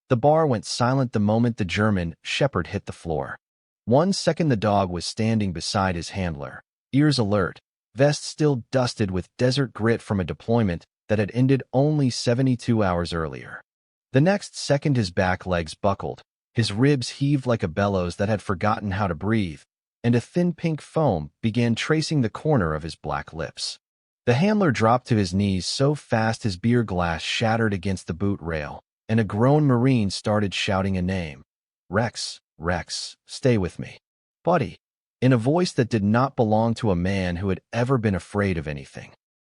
The bar went silent the moment the German shepherd hit the floor. 1 second the dog was standing beside his handler, ears alert, vest still dusted with desert grit from a deployment that had ended only 72 hours earlier. The next second his back legs buckled, his ribs heaved like a bellows that had forgotten how to breathe, and a thin pink foam began tracing the corner of his black lips. The handler dropped to his knees so fast his beer glass shattered against the boot rail, and a grown Marine started shouting a name. Rex, Rex, stay with me. Buddy, in a voice that did not belong to a man who had ever been afraid of anything.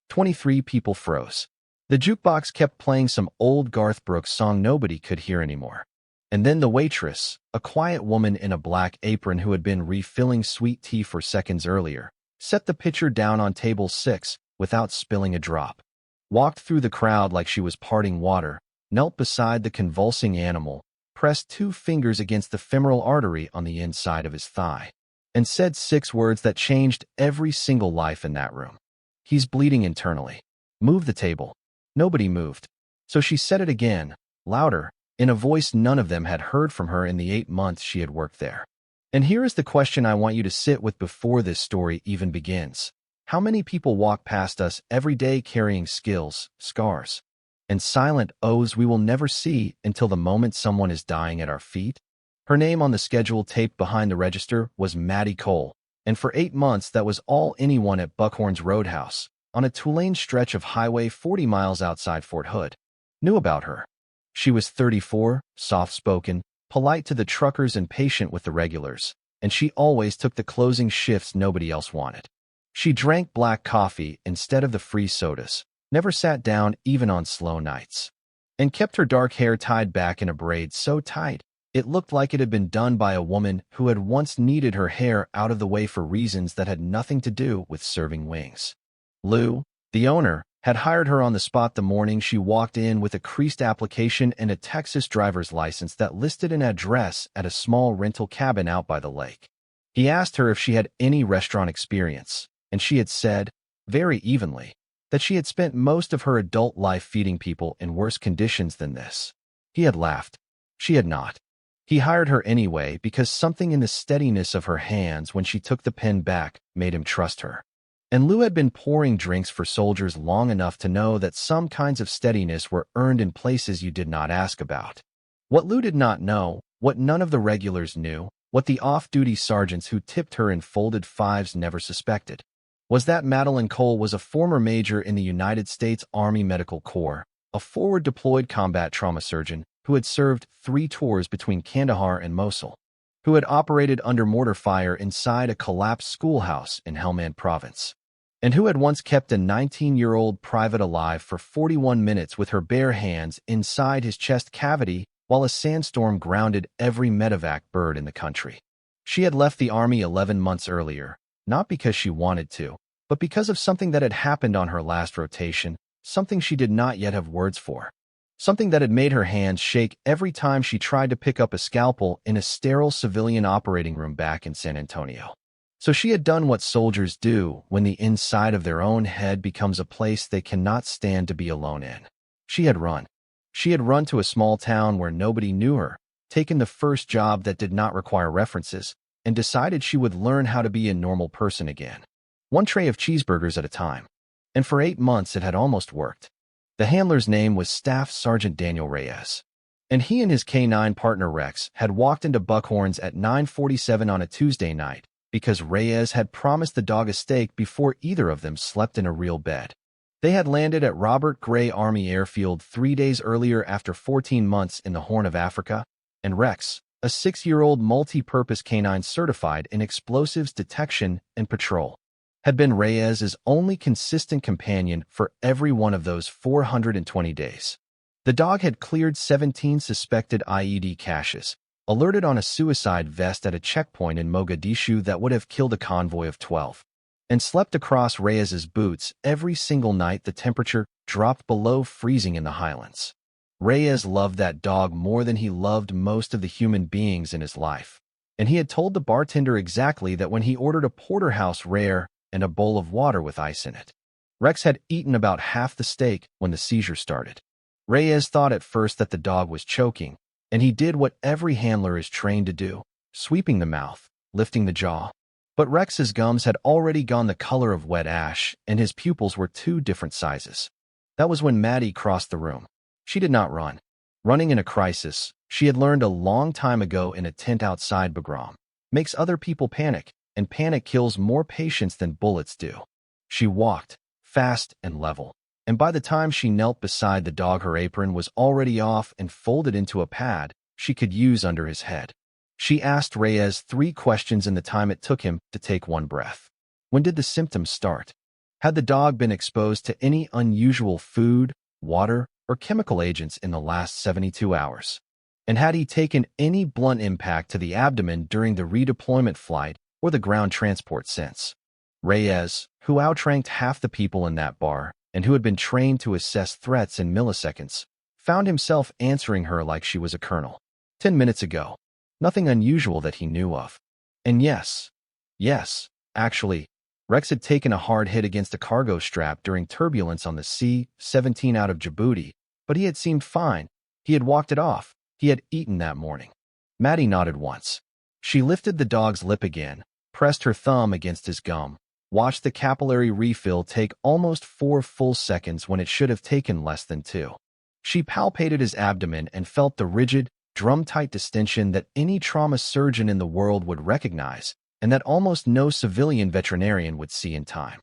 23 people froze. The jukebox kept playing some old Garth Brooks song nobody could hear anymore. And then the waitress, a quiet woman in a black apron who had been refilling sweet tea for seconds earlier, set the pitcher down on table 6 without spilling a drop, walked through the crowd like she was parting water, knelt beside the convulsing animal, pressed 2 fingers against the femoral artery on the inside of his thigh, and said 6 words that changed every single life in that room. He's bleeding internally. Move the table. Nobody moved. So she said it again, louder, in a voice none of them had heard from her in the 8 months she had worked there. And here is the question I want you to sit with before this story even begins. How many people walk past us every day carrying skills, scars, and silent oaths we will never see until the moment someone is dying at our feet? Her name on the schedule taped behind the register was Maddie Cole, and for 8 months that was all anyone at Buckhorn's Roadhouse, on a two-lane stretch of highway 40 miles outside Fort Hood, knew about her. She was 34, soft-spoken, polite to the truckers and patient with the regulars, and she always took the closing shifts nobody else wanted. She drank black coffee instead of the free sodas, never sat down even on slow nights, and kept her dark hair tied back in a braid so tight it looked like it had been done by a woman who had once needed her hair out of the way for reasons that had nothing to do with serving wings. Lou, the owner, had hired her on the spot the morning she walked in with a creased application and a Texas driver's license that listed an address at a small rental cabin out by the lake. He asked her if she had any restaurant experience, and she had said, very evenly, that she had spent most of her adult life feeding people in worse conditions than this. He had laughed. She had not. He hired her anyway because something in the steadiness of her hands when she took the pen back made him trust her. And Lou had been pouring drinks for soldiers long enough to know that some kinds of steadiness were earned in places you did not ask about. What Lou did not know, what none of the regulars knew, what the off-duty sergeants who tipped her in folded fives never suspected, was that Madeline Cole was a former major in the United States Army Medical Corps, a forward-deployed combat trauma surgeon who had served 3 tours between Kandahar and Mosul, who had operated under mortar fire inside a collapsed schoolhouse in Helmand Province, and who had once kept a 19-year-old private alive for 41 minutes with her bare hands inside his chest cavity while a sandstorm grounded every medevac bird in the country. She had left the Army 11 months earlier, not because she wanted to, but because of something that had happened on her last rotation, something she did not yet have words for. Something that had made her hands shake every time she tried to pick up a scalpel in a sterile civilian operating room back in San Antonio. So she had done what soldiers do when the inside of their own head becomes a place they cannot stand to be alone in. She had run. She had run to a small town where nobody knew her, taken the first job that did not require references, and decided she would learn how to be a normal person again. 1 tray of cheeseburgers at a time. And for 8 months it had almost worked. The handler's name was Staff Sergeant Daniel Reyes, and he and his K-9 partner Rex had walked into Buckhorn's at 9:47 on a Tuesday night because Reyes had promised the dog a steak before either of them slept in a real bed. They had landed at Robert Gray Army Airfield 3 days earlier after 14 months in the Horn of Africa, and Rex, a 6-year-old multi-purpose canine certified in explosives detection and patrol, had been Reyes's only consistent companion for every one of those 420 days. The dog had cleared 17 suspected IED caches, alerted on a suicide vest at a checkpoint in Mogadishu that would have killed a convoy of 12, and slept across Reyes's boots every single night the temperature dropped below freezing in the highlands. Reyes loved that dog more than he loved most of the human beings in his life, and he had told the bartender exactly that when he ordered a porterhouse rare and a bowl of water with ice in it. Rex had eaten about half the steak when the seizure started. Reyes thought at first that the dog was choking, And he did what every handler is trained to do, sweeping the mouth, lifting the jaw. But Rex's gums had already gone the color of wet ash, and his pupils were two different sizes. That was when Maddie crossed the room. She did not run. Running in a crisis, she had learned a long time ago in a tent outside Bagram, makes other people panic, and panic kills more patients than bullets do. She walked, fast and level, and by the time she knelt beside the dog, her apron was already off and folded into a pad she could use under his head. She asked Reyes 3 questions in the time it took him to take one breath. When did the symptoms start? Had the dog been exposed to any unusual food, water, or chemical agents in the last 72 hours? And had he taken any blunt impact to the abdomen during the redeployment flight or the ground transport since? Reyes, who outranked half the people in that bar and who had been trained to assess threats in milliseconds, found himself answering her like she was a colonel. 10 minutes ago. Nothing unusual that he knew of. And yes, actually, Rex had taken a hard hit against a cargo strap during turbulence on the C-17 out of Djibouti, but he had seemed fine. He had walked it off. He had eaten that morning. Maddie nodded once. She lifted the dog's lip again, pressed her thumb against his gum, watched the capillary refill take almost 4 full seconds when it should have taken less than 2. She palpated his abdomen and felt the rigid, drum-tight distension that any trauma surgeon in the world would recognize and that almost no civilian veterinarian would see in time.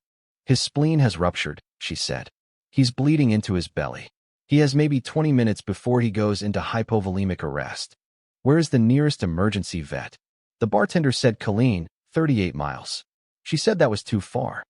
His spleen has ruptured, she said. He's bleeding into his belly. He has maybe 20 minutes before he goes into hypovolemic arrest. Where is the nearest emergency vet? The bartender said Colleen, 38 miles. She said that was too far.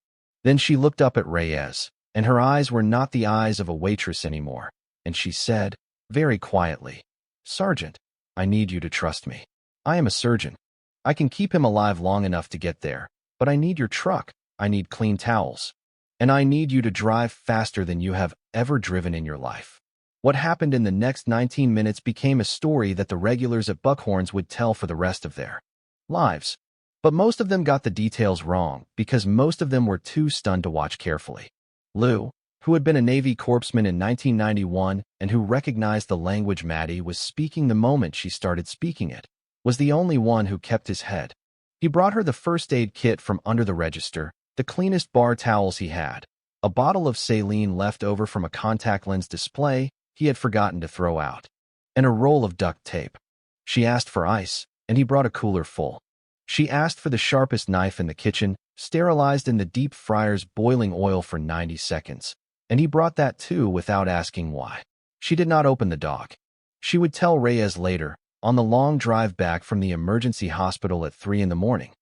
Then she looked up at Reyes, and her eyes were not the eyes of a waitress anymore, and she said, very quietly, Sergeant, I need you to trust me. I am a surgeon. I can keep him alive long enough to get there, but I need your truck. I need clean towels. And I need you to drive faster than you have ever driven in your life. What happened in the next 19 minutes became a story that the regulars at Buckhorn's would tell for the rest of their lives. But most of them got the details wrong because most of them were too stunned to watch carefully. Lou, who had been a Navy corpsman in 1991 and who recognized the language Maddie was speaking the moment she started speaking it, was the only one who kept his head. He brought her the first aid kit from under the register, the cleanest bar towels he had, a bottle of saline left over from a contact lens display he had forgotten to throw out, and a roll of duct tape. She asked for ice, and he brought a cooler full. She asked for the sharpest knife in the kitchen, sterilized in the deep fryer's boiling oil for 90 seconds. And he brought that too without asking why. She did not open the dog. She would tell Reyes later, on the long drive back from the emergency hospital at 3 in the morning.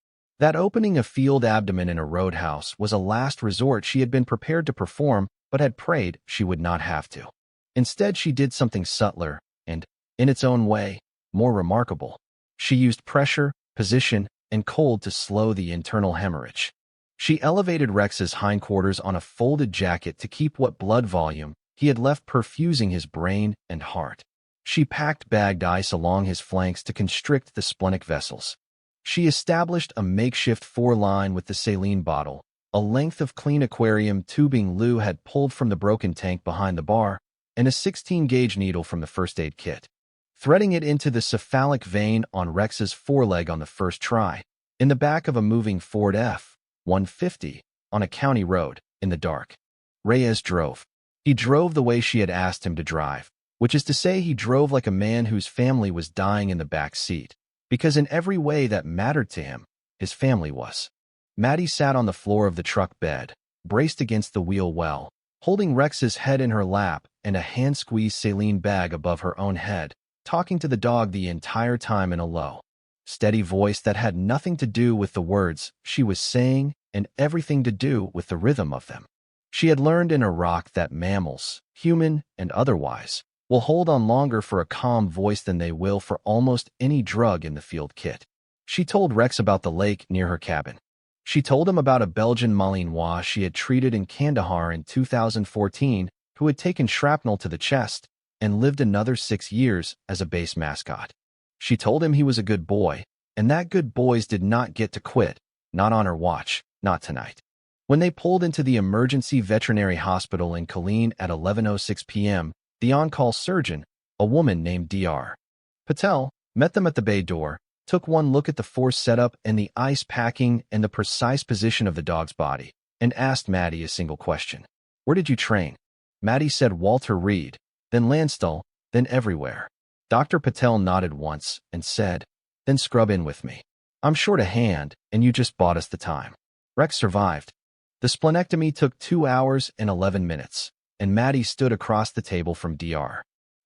That opening a field abdomen in a roadhouse was a last resort she had been prepared to perform but had prayed she would not have to. Instead, she did something subtler and, in its own way, more remarkable. She used pressure, position, and cold to slow the internal hemorrhage. She elevated Rex's hindquarters on a folded jacket to keep what blood volume he had left perfusing his brain and heart. She packed bagged ice along his flanks to constrict the splenic vessels. She established a makeshift 4-line with the saline bottle, a length of clean aquarium tubing Lou had pulled from the broken tank behind the bar, and a 16-gauge needle from the first aid kit, threading it into the cephalic vein on Rex's foreleg on the first try, in the back of a moving Ford F-150, on a county road, in the dark. Reyes drove. He drove the way she had asked him to drive, which is to say he drove like a man whose family was dying in the back seat, because in every way that mattered to him, his family was. Maddie sat on the floor of the truck bed, braced against the wheel well, holding Rex's head in her lap and a hand-squeezed saline bag above her own head, talking to the dog the entire time in a low, steady voice that had nothing to do with the words she was saying and everything to do with the rhythm of them. She had learned in Iraq that mammals, human and otherwise, will hold on longer for a calm voice than they will for almost any drug in the field kit. She told Rex about the lake near her cabin. She told him about a Belgian Malinois she had treated in Kandahar in 2014 who had taken shrapnel to the chest and lived another 6 years as a base mascot. She told him he was a good boy, and that good boys did not get to quit, not on her watch, not tonight. When they pulled into the emergency veterinary hospital in Colleen at 11:06 p.m., the on-call surgeon, a woman named Dr. Patel met them at the bay door, took one look at the force setup and the ice packing and the precise position of the dog's body, and asked Maddie a single question. Where did you train? Maddie said Walter Reed, then Landstuhl, then everywhere. Dr. Patel nodded once and said, then scrub in with me. I'm short a hand, and you just bought us the time. Rex survived. The splenectomy took 2 hours and 11 minutes, and Maddie stood across the table from Dr.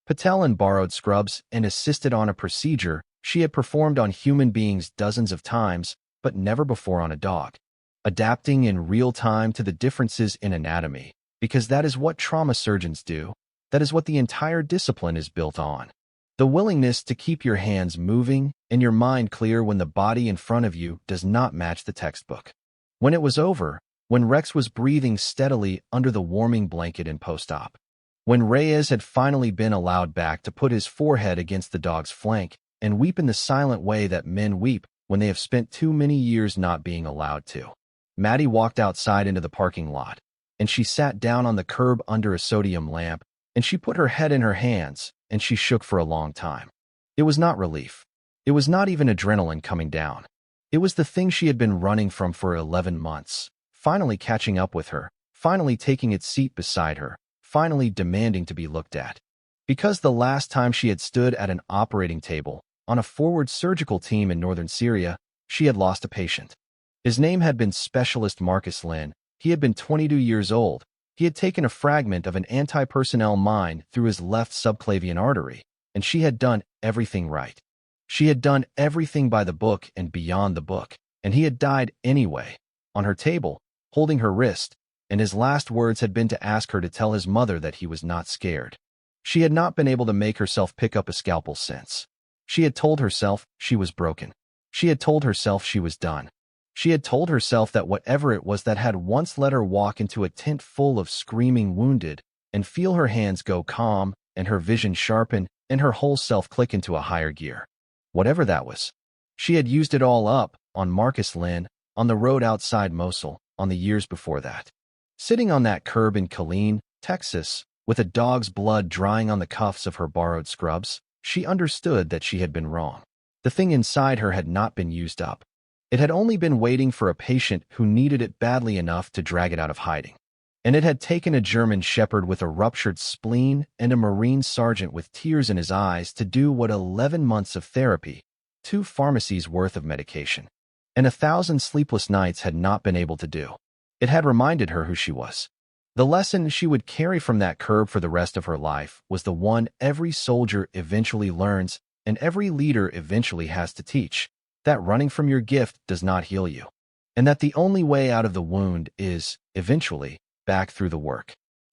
Patel and borrowed scrubs and assisted on a procedure she had performed on human beings dozens of times, but never before on a dog. Adapting in real time to the differences in anatomy, because that is what trauma surgeons do. That is what the entire discipline is built on. The willingness to keep your hands moving and your mind clear when the body in front of you does not match the textbook. When it was over, when Rex was breathing steadily under the warming blanket in post-op, when Reyes had finally been allowed back to put his forehead against the dog's flank and weep in the silent way that men weep when they have spent too many years not being allowed to, Maddie walked outside into the parking lot, and she sat down on the curb under a sodium lamp, and she put her head in her hands, and she shook for a long time. It was not relief. It was not even adrenaline coming down. It was the thing she had been running from for 11 months, finally catching up with her, finally taking its seat beside her, finally demanding to be looked at. Because the last time she had stood at an operating table, on a forward surgical team in northern Syria, she had lost a patient. His name had been Specialist Marcus Lynn. He had been 22 years old. He had taken a fragment of an anti-personnel mine through his left subclavian artery, and she had done everything right. She had done everything by the book and beyond the book, and he had died anyway, on her table, holding her wrist, and his last words had been to ask her to tell his mother that he was not scared. She had not been able to make herself pick up a scalpel since. She had told herself she was broken. She had told herself she was done. She had told herself that whatever it was that had once let her walk into a tent full of screaming wounded and feel her hands go calm and her vision sharpen and her whole self click into a higher gear. Whatever that was. She had used it all up on Marcus Lynn, on the road outside Mosul, on the years before that. Sitting on that curb in Killeen, Texas, with a dog's blood drying on the cuffs of her borrowed scrubs, she understood that she had been wrong. The thing inside her had not been used up. It had only been waiting for a patient who needed it badly enough to drag it out of hiding. And it had taken a German shepherd with a ruptured spleen and a Marine sergeant with tears in his eyes to do what 11 months of therapy, 2 pharmacies worth of medication, and 1,000 sleepless nights had not been able to do. It had reminded her who she was. The lesson she would carry from that curb for the rest of her life was the one every soldier eventually learns and every leader eventually has to teach, that running from your gift does not heal you, and that the only way out of the wound is, eventually, back through the work.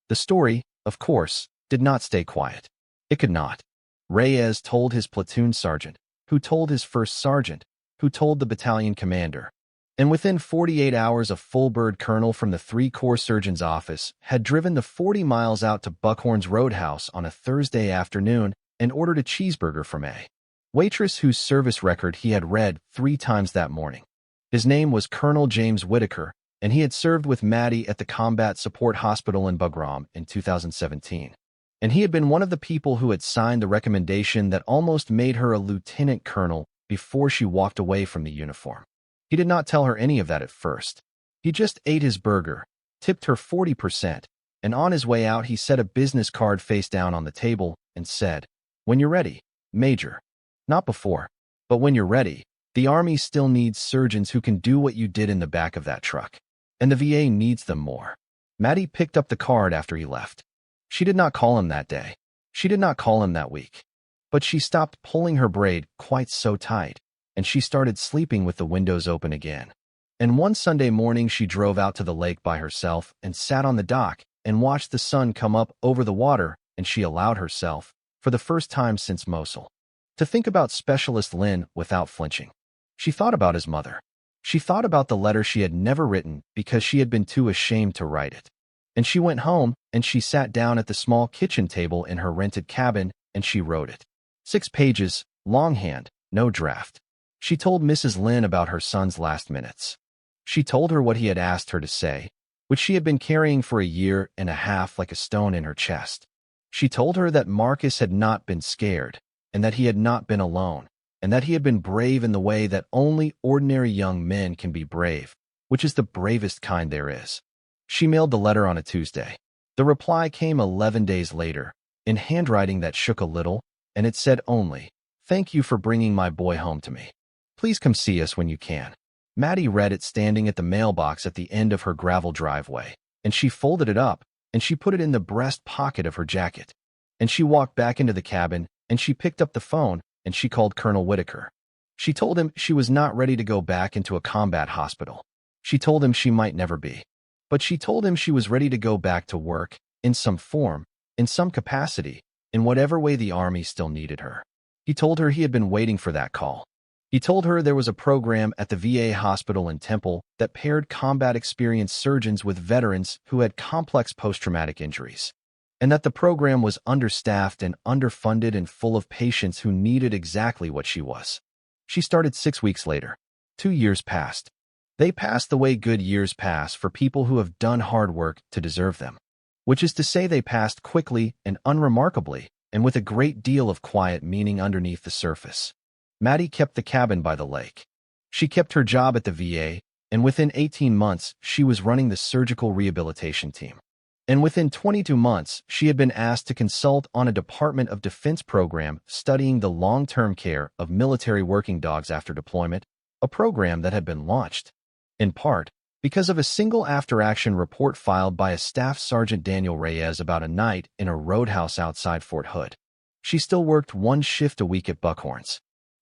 The story, of course, did not stay quiet. It could not. Reyes told his platoon sergeant, who told his first sergeant, who told the battalion commander, and within 48 hours a full-bird colonel from the 3 Corps surgeon's office had driven the 40 miles out to Buckhorn's Roadhouse on a Thursday afternoon and ordered a cheeseburger from a Waitress whose service record he had read 3 times that morning. His name was Colonel James Whitaker, and he had served with Maddie at the Combat Support Hospital in Bugram in 2017. And he had been one of the people who had signed the recommendation that almost made her a lieutenant colonel before she walked away from the uniform. He did not tell her any of that at first. He just ate his burger, tipped her 40%, and on his way out he set a business card face down on the table and said, "When you're ready, Major." Not before, but when you're ready. The Army still needs surgeons who can do what you did in the back of that truck. And the VA needs them more. Maddie picked up the card after he left. She did not call him that day. She did not call him that week. But she stopped pulling her braid quite so tight, and she started sleeping with the windows open again. And one Sunday morning she drove out to the lake by herself and sat on the dock and watched the sun come up over the water, and she allowed herself, for the first time since Mosul, to think about Specialist Lynn without flinching. She thought about his mother. She thought about the letter she had never written because she had been too ashamed to write it. And she went home and she sat down at the small kitchen table in her rented cabin and she wrote it. 6 pages, longhand, no draft. She told Mrs. Lynn about her son's last minutes. She told her what he had asked her to say, which she had been carrying for a year and a half like a stone in her chest. She told her that Marcus had not been scared, and that he had not been alone, and that he had been brave in the way that only ordinary young men can be brave, which is the bravest kind there is. She mailed the letter on a Tuesday. The reply came 11 days later, in handwriting that shook a little, and it said only, "Thank you for bringing my boy home to me. Please come see us when you can." Maddie read it standing at the mailbox at the end of her gravel driveway, and she folded it up, and she put it in the breast pocket of her jacket. And she walked back into the cabin, and she picked up the phone, and she called Colonel Whitaker. She told him she was not ready to go back into a combat hospital. She told him she might never be. But she told him she was ready to go back to work, in some form, in some capacity, in whatever way the Army still needed her. He told her he had been waiting for that call. He told her there was a program at the VA hospital in Temple that paired combat-experienced surgeons with veterans who had complex post-traumatic injuries, and that the program was understaffed and underfunded and full of patients who needed exactly what she was. She started 6 weeks later. 2 years passed. They passed the way good years pass for people who have done hard work to deserve them, which is to say they passed quickly and unremarkably and with a great deal of quiet meaning underneath the surface. Maddie kept the cabin by the lake. She kept her job at the VA, and within 18 months, she was running the surgical rehabilitation team. And within 22 months, she had been asked to consult on a Department of Defense program studying the long-term care of military working dogs after deployment, a program that had been launched, in part, because of a single after-action report filed by a Staff Sergeant Daniel Reyes about a night in a roadhouse outside Fort Hood. She still worked 1 shift a week at Buckhorns.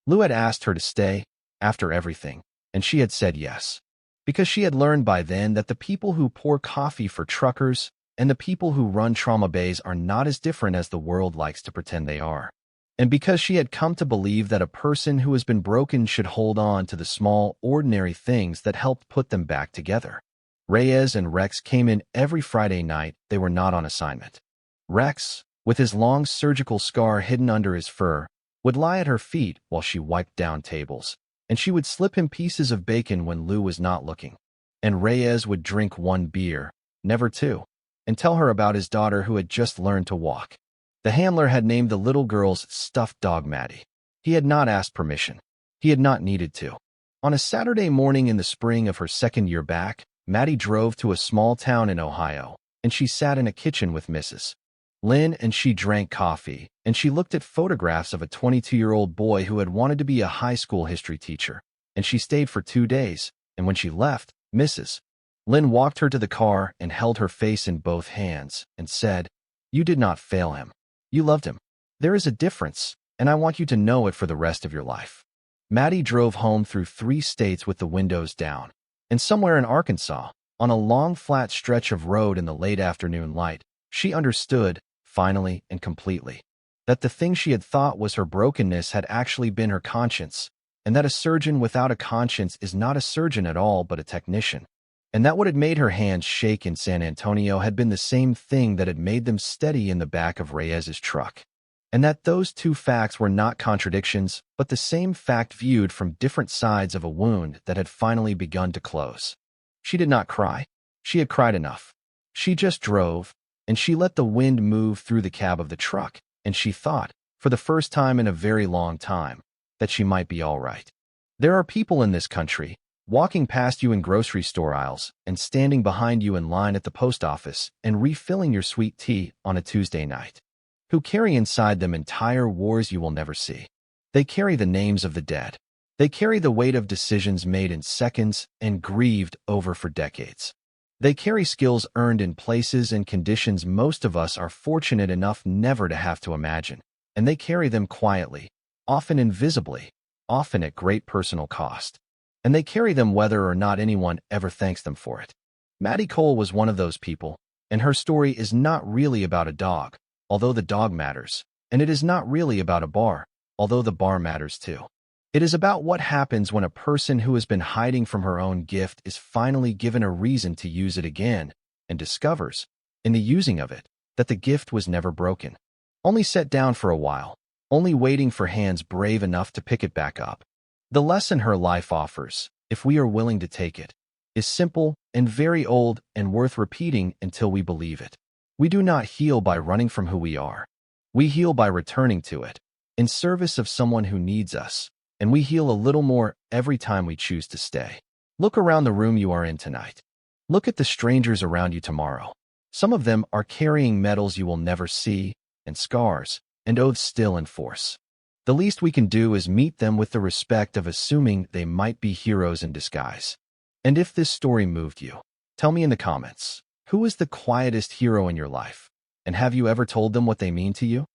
Lou had asked her to stay, after everything, and she had said yes, because she had learned by then that the people who pour coffee for truckers and the people who run trauma bays are not as different as the world likes to pretend they are. And because she had come to believe that a person who has been broken should hold on to the small, ordinary things that helped put them back together. Reyes and Rex came in every Friday night they were not on assignment. Rex, with his long surgical scar hidden under his fur, would lie at her feet while she wiped down tables, and she would slip him pieces of bacon when Lou was not looking. And Reyes would drink 1 beer, never 2, and tell her about his daughter who had just learned to walk. The handler had named the little girl's stuffed dog Maddie. He had not asked permission. He had not needed to. On a Saturday morning in the spring of her 2nd year back, Maddie drove to a small town in Ohio, and she sat in a kitchen with Mrs. Lynn, and she drank coffee, and she looked at photographs of a 22-year-old boy who had wanted to be a high school history teacher, and she stayed for 2 days, and when she left, Mrs. Lynn walked her to the car and held her face in both hands and said, "You did not fail him. You loved him. There is a difference, and I want you to know it for the rest of your life." Maddie drove home through 3 states with the windows down, and somewhere in Arkansas, on a long flat stretch of road in the late afternoon light, she understood, finally and completely, that the thing she had thought was her brokenness had actually been her conscience, and that a surgeon without a conscience is not a surgeon at all but a technician, and that what had made her hands shake in San Antonio had been the same thing that had made them steady in the back of Reyes's truck, and that those 2 facts were not contradictions, but the same fact viewed from different sides of a wound that had finally begun to close. She did not cry. She had cried enough. She just drove, and she let the wind move through the cab of the truck, and she thought, for the first time in a very long time, that she might be all right. There are people in this country, walking past you in grocery store aisles and standing behind you in line at the post office and refilling your sweet tea on a Tuesday night, who carry inside them entire wars you will never see. They carry the names of the dead. They carry the weight of decisions made in seconds and grieved over for decades. They carry skills earned in places and conditions most of us are fortunate enough never to have to imagine, and they carry them quietly, often invisibly, often at great personal cost. And they carry them whether or not anyone ever thanks them for it. Maddie Cole was one of those people, and her story is not really about a dog, although the dog matters, and it is not really about a bar, although the bar matters too. It is about what happens when a person who has been hiding from her own gift is finally given a reason to use it again and discovers, in the using of it, that the gift was never broken, only set down for a while, only waiting for hands brave enough to pick it back up. The lesson her life offers, if we are willing to take it, is simple and very old and worth repeating until we believe it. We do not heal by running from who we are. We heal by returning to it, in service of someone who needs us, and we heal a little more every time we choose to stay. Look around the room you are in tonight. Look at the strangers around you tomorrow. Some of them are carrying medals you will never see, and scars, and oaths still in force. The least we can do is meet them with the respect of assuming they might be heroes in disguise. And if this story moved you, tell me in the comments, who is the quietest hero in your life? And have you ever told them what they mean to you?